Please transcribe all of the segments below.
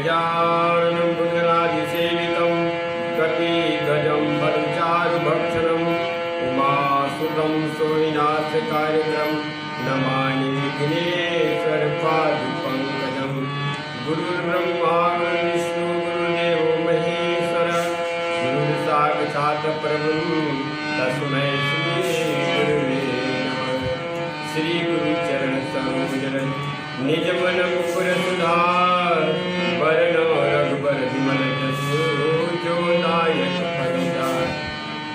गजाननं भुजगाधिसेवितं कपिध्वजं फलचारुभक्षणं उमासुतं सोनिनाथकार्यक्रं नमामि विघ्नेश्वरपादपङ्कजं। गुरुर्ब्रह्मा गुरुर्विष्णु गुरुर्देवो महेश्वर गुरुर्साक्षात् परब्रह्म तस्मै श्री गुरुवे नमः। श्री गुरु चरण सरोज रज निज मन मुकुर सुधार वरण रघुबर विमल जसु जो दायक फलचार।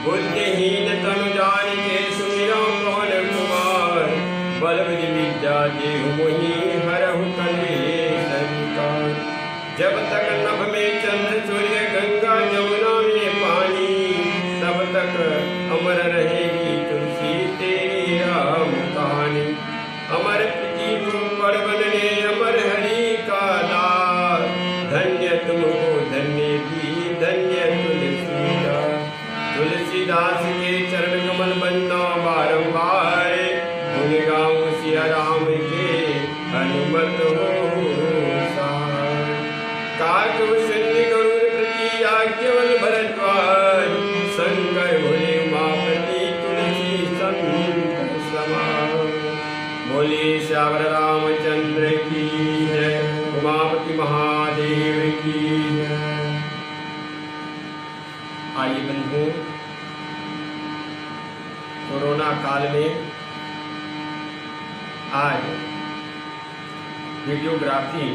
बुद्धिहीन तनु जानिके सुमिरौ पवन कुमार बल बुद्धि विद्या देहु मोहि हरहु कलेश विकार। जब तक नभ में चंद्र सूर्य गंगा जमुना में पानी तब तक अमर रहेगी तुलसी तेरी राम कहानी। अमर प्रीति तुम पर बनने अमर हरि का दास धन्य तुमको धन्य भी धन्य तुलसीदास। तुलसीदास के चरण कमल बंदना बारंबार गुण गाऊं सिया राम के हनुमत हो सहाय। काकभूषण गरुड़ प्रति आज्ञवल भरद्वाज शंकर भोले उमापति तुलसी संत समान। बोले श्यावर रामचंद्र की जय उमापति महादेव की जय। आइए बंधुओं, कोरोना काल में आज वीडियोग्राफी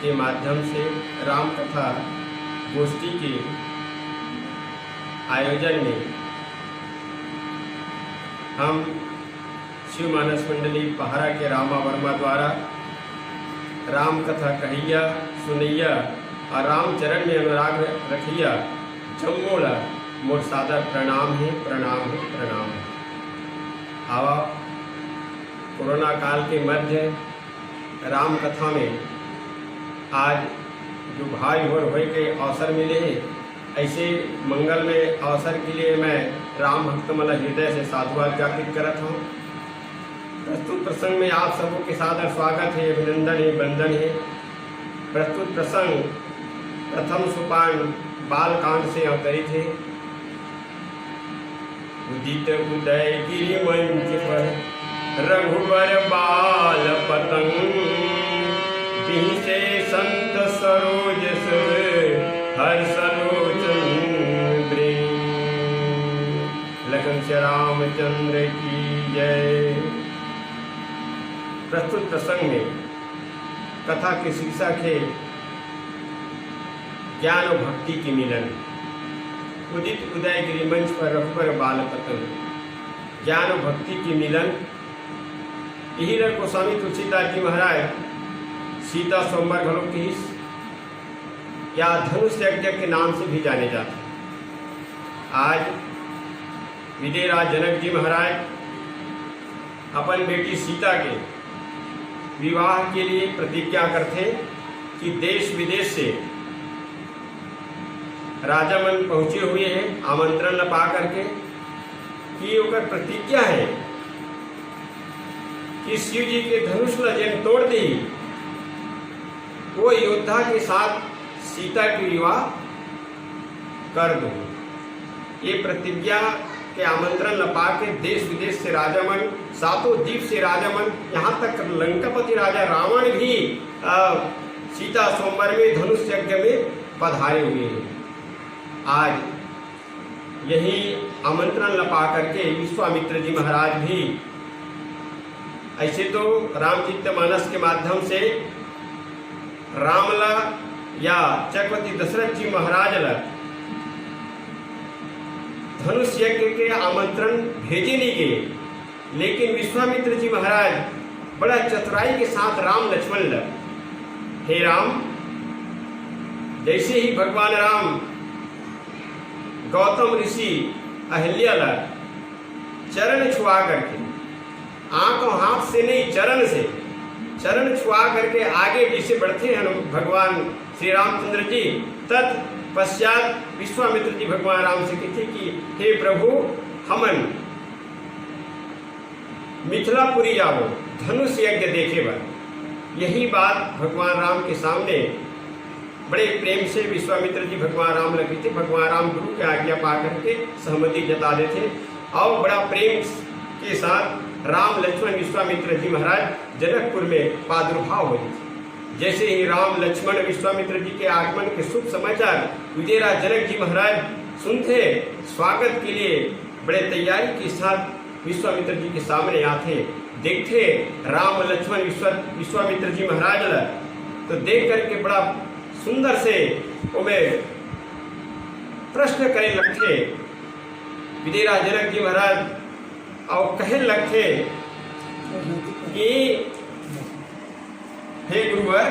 के माध्यम से राम कथा गोष्ठी के आयोजन में हम शिव मानस मंडली पहाड़ा के रामा वर्मा द्वारा राम कथा कहिया सुनैया और रामचरण में अनुराग रखिया जम्मोला मोर सादर प्रणाम है प्रणाम है प्रणाम है। आवा कोरोना काल के मध्य राम कथा में आज जो भाई और भाई के अवसर मिले हैं, ऐसे मंगल में अवसर के लिए मैं राम भक्तमल हृदय से साधुवाद ज्ञापित करत हूँ। प्रस्तुत प्रसंग में आप सबों के सादर स्वागत है, अभिनंदन है, वंदन है। प्रस्तुत प्रसंग प्रथम सोपान बालकांड से अवतरित है। उदित उदय गिरि मंच पर रघुवर बाल पतंग बिहसे संत सरोज सुर हर सलोचन ब्रेन। लखन श्री रामचंद्र की जय। प्रस्तुत प्रसंग में कथा के शीर्षक है ज्ञान और भक्ति की मिलन। उदित उदय गिरिमंच पर रघुवर बाल पतंग, ज्ञान और भक्ति की मिलन। यही रह गोस्वामी तुलसीदास जी महाराज सीता स्वयंवर घरों की या धनुष यज्ञ के नाम से भी जाने जाते हैं। आज विदेराज जनक जी महाराज अपन बेटी सीता के विवाह के लिए प्रतिज्ञा करते कि देश विदेश से राजामन पहुंचे हुए हैं आमंत्रण न पा करके कि ओकर प्रतिज्ञा है कि शिव जी के धनुष ला जेन तोड़ दी वो योद्धा के साथ सीता की विवाह कर दो। ये प्रतिज्ञा के आमंत्रण न पा के देश विदेश से राजामन, सातों द्वीप से राजामन, यहाँ तक लंकापति राजा रावण भी सीता स्वयंवर में धनुष यज्ञ में पधारे हुए हैं। आज यही आमंत्रण न पा करके विश्वामित्र जी महाराज भी, ऐसे तो रामचरितमानस के माध्यम से रामला या चक्रवर्ती दशरथ जी महाराज ला धनुष यज्ञ के आमंत्रण भेजे नहीं गए, लेकिन विश्वामित्र जी महाराज बड़ा चतुराई के साथ राम लक्ष्मण ला, हे राम, जैसे ही भगवान राम गौतम ऋषि अहिल्या ला चरण छुआ करके, आंख और हाथ से नहीं चरण से चरण छुआ करके आगे जैसे बढ़ते हैं भगवान श्री रामचंद्र जी, तत्पश्चात विश्वामित्र जी भगवान राम से कहते कि हे प्रभु, हमन मिथिलापुरी जाओ धनुष यज्ञ देखे बा। यही बात भगवान राम के सामने बड़े प्रेम से विश्वामित्र जी भगवान राम लगे थे। भगवान राम गुरु की आज्ञा पा करके सहमति जता देते और बड़ा प्रेम के साथ राम लक्ष्मण विश्वामित्र जी महाराज जनकपुर में प्रादुर्भाव हुए थे। जैसे ही राम लक्ष्मण विश्वामित्र जी के आगमन के शुभ समाचार विदेरा जनक जी महाराज सुनते, स्वागत के लिए बड़े तैयारी के साथ विश्वामित्र जी के सामने आते, देखते राम लक्ष्मण विश्वामित्र जी महाराज तो देख करके बड़ा सुंदर से उन्हें प्रश्न करे लगते विदेरा जनक जी महाराज और कहे लगते कि हे गुरुवर,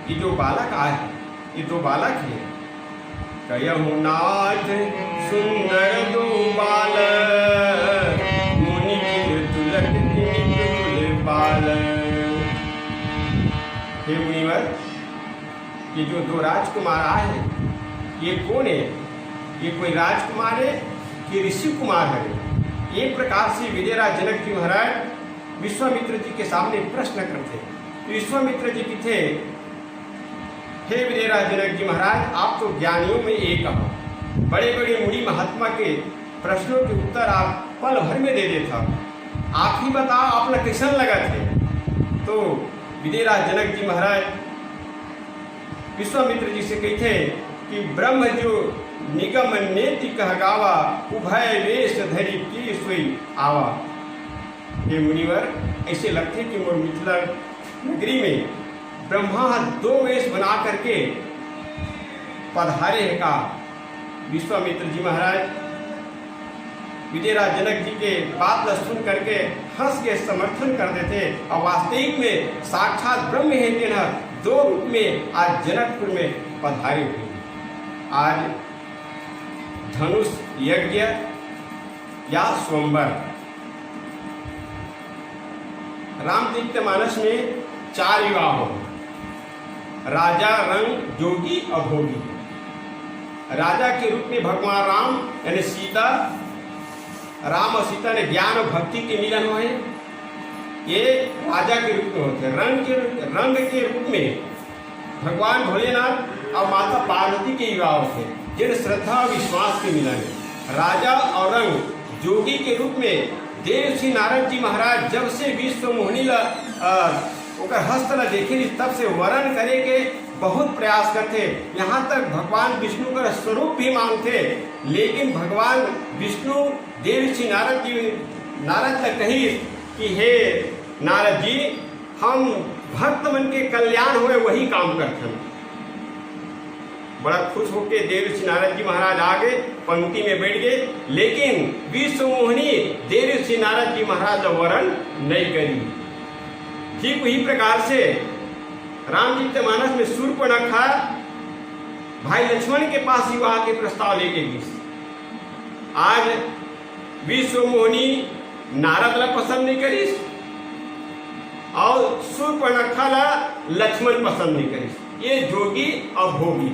ये जो बालक आए, ये दो बालक है, कहूँ नाथ सुंदर दो बालक, मुनि तुलक तुल बालक। हे मुनिवर, ये जो दो राजकुमार आए हैं, ये कौन है? ये कोई राजकुमार है कि ऋषि कुमार है? एक प्रकार से विदेरा जनक जी महाराज विश्वामित्र जी के सामने प्रश्न करते। विश्वामित्र जी की थे, हे विदेरा जनक जी महाराज, आप तो ज्ञानियों में एक हो, बड़े बड़े मुनि महात्मा के प्रश्नों के उत्तर आप पल भर में दे देता, आप ही बताओ अपना कैसन लगा थे? तो विदेरा जनक जी महाराज विश्वामित्र जी से कहते कि ब्रह्म जो निगम नेति कह गावा, उभय वेश धरी की सोई आवा। ये मुनिवर, ऐसे लगते कि मोर मिथिला नगरी में ब्रह्मा दो वेश बना करके पधारे हैं का। विश्वामित्र जी महाराज विदेरा जनक जी के बात सुन करके हंस के समर्थन कर देते और वास्तविक में साक्षात ब्रह्म है कि न दो रूप में आज जनकपुर में पधारे हुए। आज धनुष यज्ञ या स्वयंवर, रामचरितमानस में 4 विवाह हो, राजा, रंग, जोगी और भोगी। राजा के रूप में भगवान राम यानी सीता, राम और सीता ने ज्ञान और भक्ति के मिलन हुए, ये राजा के रूप में होते हैं। रंग के रूप में भगवान भोलेनाथ और माता पार्वती के विवाह होते हैं, जिन श्रद्धा और विश्वास के मिलन है। राजा और रंग जोगी के रूप में देव श्री नारद जी महाराज जब से विश्व मोहिनी हस्त न देखे तब से वर्ण करे के बहुत प्रयास करते, यहाँ तक भगवान विष्णु का स्वरूप भी मांगते, लेकिन भगवान विष्णु देव श्री नारद तक कही कि हे नारद जी, हम भक्त मन के कल्याण हुए वही काम करते हैं। बड़ा खुश होकर देव श्री नारद जी महाराज आ गए, पंक्ति में बैठ गए, लेकिन विश्व मोहिनी देव श्री नारद जी महाराज वर्ण नहीं करी। ठीक वही प्रकार से रामचरितमानस में शूर्पणखा भाई लक्ष्मण के पास विवाह के प्रस्ताव लेके गई। आज विश्व मोहिनी नारद ला पसंद नहीं करी और शूर्पणखा ला लक्ष्मण पसंद नहीं करी। ये जोगी और भोगी।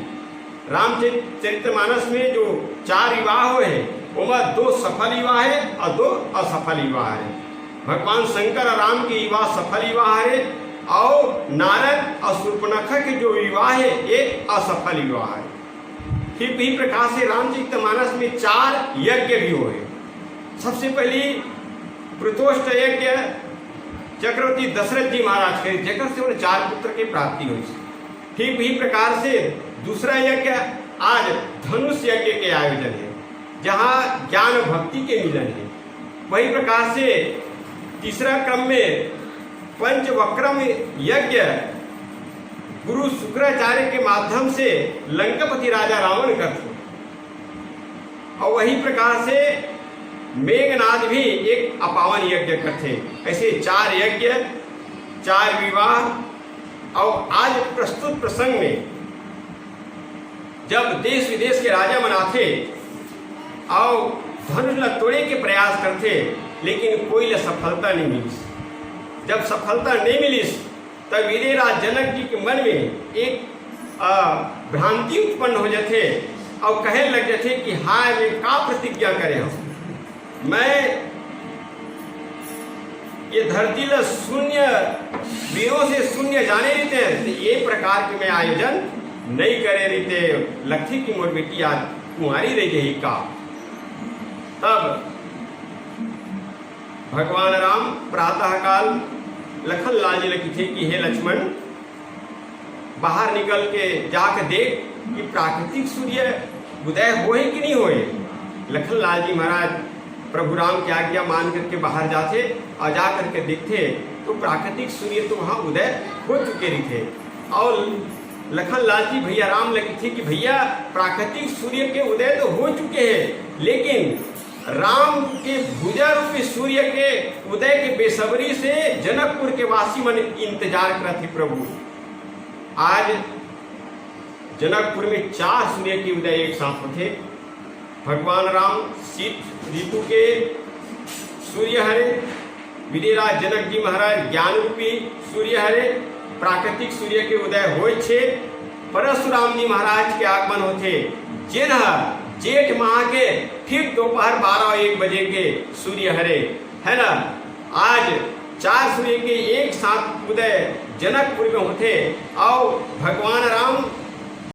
रामचरितमानस में जो 4 विवाह हुए हैं, उनमें 2 सफल विवाह है और 2 असफल विवाह है। भगवान शंकर और राम के विवाह सफल विवाह है और नारद और शूर्पणखा के जो विवाह है ये असफल विवाह है। ठीक इसी प्रकार से रामचरितमानस में 4 यज्ञ भी हुए। सबसे पहली प्रतोष्ठ यज्ञ चक्रवर्ती दशरथ जी महाराज के, जगह से उन्हें 4 पुत्र की प्राप्ति हुई। ठीक इसी प्रकार से दूसरा यज्ञ आज धनुष यज्ञ के आयोजन है, जहाँ ज्ञान भक्ति के मिलन है। वही प्रकार से तीसरा क्रम में पंचवक्रम यज्ञ गुरु शुक्राचार्य के माध्यम से लंकापति राजा रावण करते। और वही प्रकार से मेघनाद भी एक अपावन यज्ञ करते। ऐसे 4 यज्ञ, 4 विवाह। और आज प्रस्तुत प्रसंग में जब देश विदेश के राजा मनाते और धनुष तोड़े के प्रयास करते, लेकिन कोई सफलता नहीं मिली। जब सफलता नहीं मिली तब विदेरा जनक जी के मन में एक भ्रांति उत्पन्न हो जाते और कहने लग जाते कि हाय, मैं का प्रतिज्ञा करे हम, मैं ये धरती ला शून्य वीरों से शून्य जाने रहते हैं, तो ये प्रकार के मैं आयोजन नहीं करे रहते। लखी की मोर बेटी आज कुंवारी रह गई का। तब भगवान राम प्रातः काल लखन लाल जी ने कहे कि हे लक्ष्मण, बाहर निकल के जाकर देख कि प्राकृतिक सूर्य उदय होए कि नहीं होए। लखन लाल जी महाराज प्रभु राम की आज्ञा मान करके बाहर जाते और जा करके देखते तो प्राकृतिक सूर्य तो वहाँ उदय हो चुके थे। और लखन लाल जी भैया राम लगे थे कि भैया प्राकृतिक सूर्य के उदय तो हो चुके हैं, लेकिन राम के भुजा रूपी सूर्य के उदय के बेसब्री से जनकपुर के वासी मन इंतजार करते प्रभु। आज जनकपुर में 4 सूर्य के उदय एक साथ होते। भगवान राम शीत ऋतु के सूर्य हरे, विधिराज जनक जी महाराज ज्ञान रूपी सूर्य हरे, प्राकृतिक सूर्य के उदय होय छे। परशुराम जी महाराज के आगमन होते, जिन्ह जेठ माह के ठीक दोपहर 12-1 बजे के सूर्य हरे, है ना। आज 4 सूर्य के एक साथ उदय जनकपुर में होते और भगवान राम